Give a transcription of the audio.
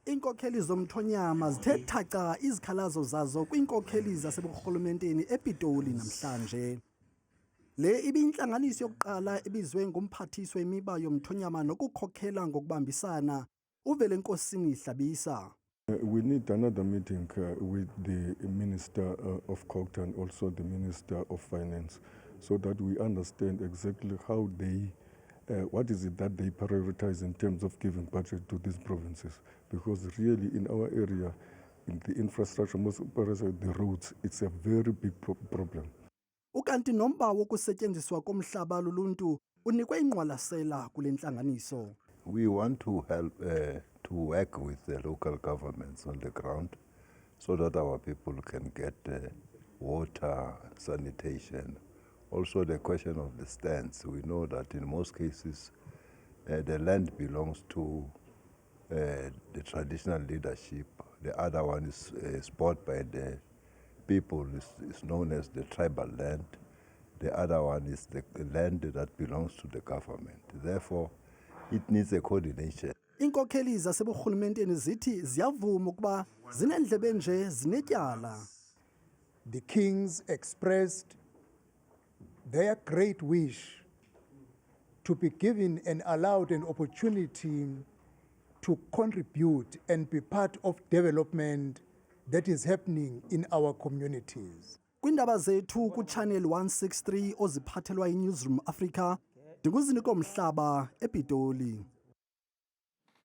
Iinkokheli zomthonyama zithe thaca izikhalazo zazo kwiinkokheli zaseburhulumenteni ePitoli namhlanje. Le ibiyintlanganiso yokuqala ebizwe ngumphathiswa wemiba yomthonyama nokukhokhela ngokubambisana uVelenkosini Hlabisa. We need another meeting with the Minister of COGTA and also the Minister of Finance so that we understand exactly how they what is it that they prioritize in terms of giving budget to these provinces? Because really in our area, in the infrastructure, most especially the roads, it's a very big problem. Ukanti nomba wokusetyenziswa komhlaba luluntu unikwe ingqwalasela kule ntlanganiso. We want to help to work with the local governments on the ground so that our people can get water, sanitation. Also the question of the stands. We know that in most cases the land belongs to the traditional leadership. The other one is bought by the people, is known as the tribal land. The other one is the land that belongs to the government. Therefore, it needs a coordination. Iinkokheli zaseburhulumenteni zithi ziyavuma ukuba zinendlebe nje zinetyala. The kings expressed their great wish to be given and allowed an opportunity to contribute and be part of development that is happening in our communities. Kwindaba zethu kuChannel 163 oziphathelwa yiNewsroom Africa, ndinguziniko Mhlaba ePitoli.